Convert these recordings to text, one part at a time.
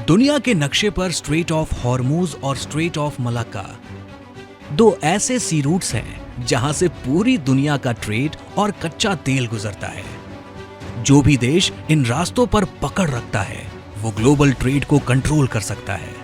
दुनिया के नक्शे पर स्ट्रेट ऑफ हॉर्मूज और स्ट्रेट ऑफ मलाक्का दो ऐसे सी रूट्स हैं जहां से पूरी दुनिया का ट्रेड और कच्चा तेल गुजरता है। जो भी देश इन रास्तों पर पकड़ रखता है वो ग्लोबल ट्रेड को कंट्रोल कर सकता है।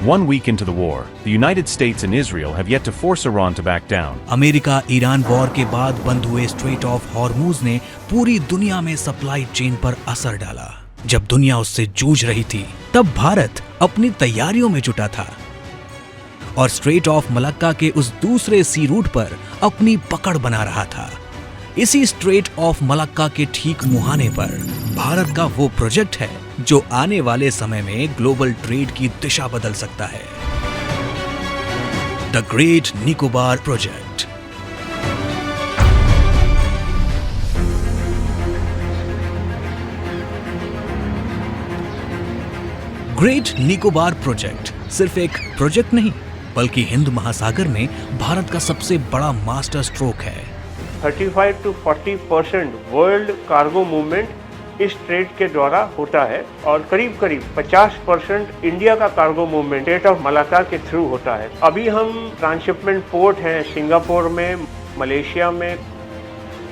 One week into the war, the United States and Israel have yet to force Iran to back down. America Iran war के बाद बंद हुए स्ट्रेट ऑफ हॉर्मूज ने पूरी दुनिया में सप्लाई चेन पर असर डाला। जब दुनिया उससे जूझ रही थी तब भारत अपनी तैयारियों में जुटा था और स्ट्रेट ऑफ मलाक्का के उस दूसरे सी रूट पर अपनी पकड़ बना रहा था। इसी स्ट्रेट ऑफ मलाक्का के ठीक मुहाने पर भारत का वो प्रोजेक्ट है जो आने वाले समय में ग्लोबल ट्रेड की दिशा बदल सकता है, the great Nicobar project. Great Nicobar project सिर्फ एक प्रोजेक्ट नहीं बल्कि हिंद महासागर में भारत का सबसे बड़ा मास्टर स्ट्रोक है। 35 to 40% वर्ल्ड कार्गो मूवमेंट इस ट्रेड के द्वारा होता है और करीब 50% इंडिया का cargo movement straight of Malacca के थ्रू होता है। अभी हम ट्रांसशिपमेंट पोर्ट हैं सिंगापुर में, मलेशिया में,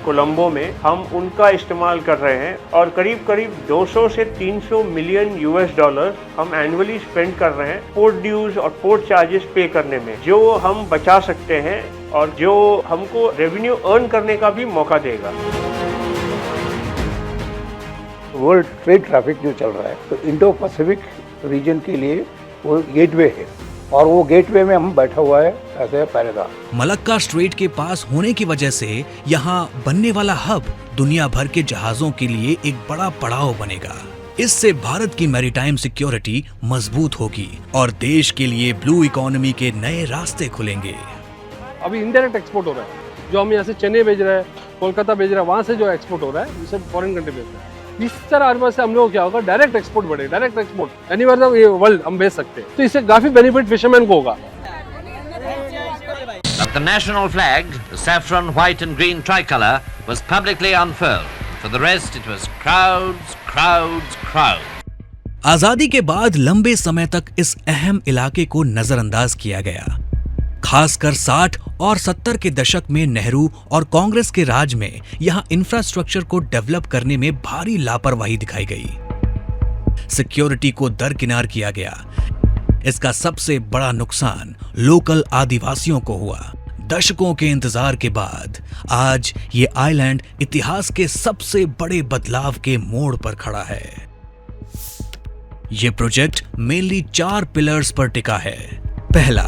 कोलंबो में, हम उनका इस्तेमाल कर रहे हैं और करीब 200 से 300 मिलियन US$ हम एनुअली स्पेंड कर रहे हैं पोर्ट ड्यूज और पोर्ट चार्जेस पे करने में, जो हम बचा सकते हैं और जो हमको रेवेन्यू अर्न करने का भी मौका देगा। वर्ल्ड ट्रेड ट्रैफिक जो चल रहा है तो इंडो पैसिफिक रीजन के लिए वो गेटवे है और वो गेटवे में हम बैठा हुआ है ऐसे पहरेदार। मलक्का स्ट्रेट के पास होने की वजह से यहाँ बनने वाला हब दुनिया भर के जहाजों के लिए एक बड़ा पड़ाव बनेगा। इससे भारत की मैरीटाइम सिक्योरिटी मजबूत होगी और देश के लिए ब्लू इकोनॉमी के नए रास्ते खुलेंगे। अभी इनडायरेक्ट एक्सपोर्ट हो रहा है, जो हम यहाँ से चेन्नई भेज रहे हैं, कोलकाता भेज रहे हैं, वहाँ से जो एक्सपोर्ट हो रहा है जिसे फॉरेन कंट्री भेज रहे हैं। इस तरह से हम लोग क्या होगा, डायरेक्ट एक्सपोर्ट बढ़ेगा। Direct export anywhere the world हम भेज सकते हैं, तो इससे काफी बेनिफिट फिशरमैन को होगा। The national flag, the saffron, white and green tricolour, was publicly unfurled. For the rest, it was crowds, crowds, crowds. आजादी के बाद लंबे समय तक इस अहम इलाके को नजरअंदाज किया गया। खासकर 60 और 70 के दशक में नेहरू और कांग्रेस के राज में यहां इंफ्रास्ट्रक्चर को डेवलप करने में भारी लापरवाही दिखाई गई। सिक्योरिटी को दरकिनार किया गया। इसका सबसे बड़ा नुकसान लोकल आदिवासियों को हुआ। दशकों के इंतजार के बाद आज ये आइलैंड इतिहास के सबसे बड़े बदलाव के मोड़ पर खड़ा है। ये प्रोजेक्ट मेनली 4 पिलर्स पर टिका है। पहला,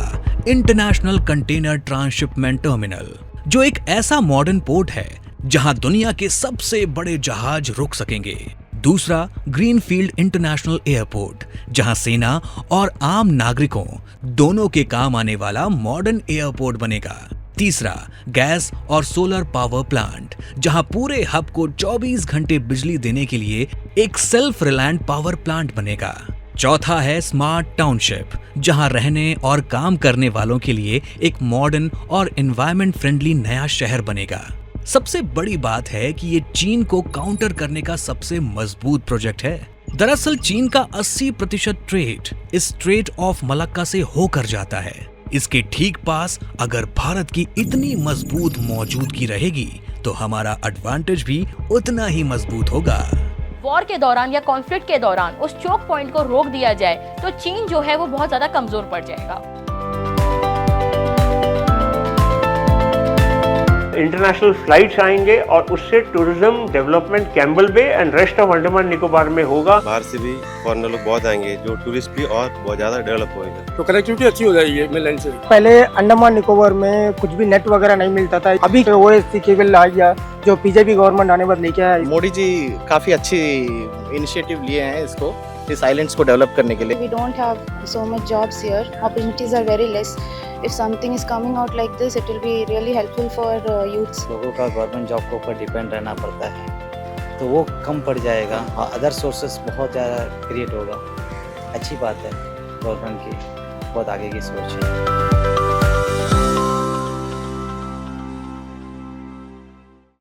इंटरनेशनल कंटेनर ट्रांसशिपमेंट टर्मिनल, जो एक ऐसा मॉडर्न पोर्ट है जहां दुनिया के सबसे बड़े जहाज रुक सकेंगे। दूसरा, ग्रीनफील्ड इंटरनेशनल एयरपोर्ट, जहां सेना और आम नागरिकों दोनों के काम आने वाला मॉडर्न एयरपोर्ट बनेगा। तीसरा, गैस और सोलर पावर प्लांट, जहां पूरे हब को 24 घंटे बिजली देने के लिए एक सेल्फ रिलायंट पावर प्लांट बनेगा। चौथा है स्मार्ट टाउनशिप, जहां रहने और काम करने वालों के लिए एक मॉडर्न और एनवायरनमेंट फ्रेंडली नया शहर बनेगा। सबसे बड़ी बात है कि ये चीन को काउंटर करने का सबसे मजबूत प्रोजेक्ट है। दरअसल चीन का 80% ट्रेड इस स्ट्रेट ऑफ मलाक्का से होकर जाता है। इसके ठीक पास अगर भारत की इतनी मजबूत मौजूदगी रहेगी तो हमारा एडवांटेज भी उतना ही मजबूत होगा। वॉर के दौरान या कॉन्फ्लिक्ट के दौरान उस चोक पॉइंट को रोक दिया जाए तो चीन जो है वो बहुत ज्यादा कमजोर पड़ जाएगा। इंटरनेशनल फ्लाइट्स आएंगे और उससे tourism development Campbell Bay and rest of Andaman Nicobar में होगा। बाहर से भी फॉरेनर लोग बहुत आएंगे, जो टूरिस्ट भी और बहुत ज्यादा डेवलप होगा, तो कनेक्टिविटी अच्छी हो जाएगी मेनलैंड से। पहले अंडमान निकोबार में कुछ भी नेट वगैरह नहीं मिलता था, अभी OSC केबल आ गया जो बीजेपी गवर्नमेंट आने बाद लेके आया। मोदी जी काफी अच्छी इनिशिएटिव लिए हैं इसको, इस आइलैंड्स को डेवलप करने के लिए। We don't have so much jobs here. Opportunities are very less. If something is coming out like this, it will be really helpful for youths. लोगों का गवर्नमेंट जॉब के ऊपर डिपेंड रहना पड़ता है तो वो कम पड़ जाएगा, अदर सोर्सेस बहुत ज़्यादा क्रिएट होगा। अच्छी बात है, गवर्नमेंट की बहुत आगे की सोच है।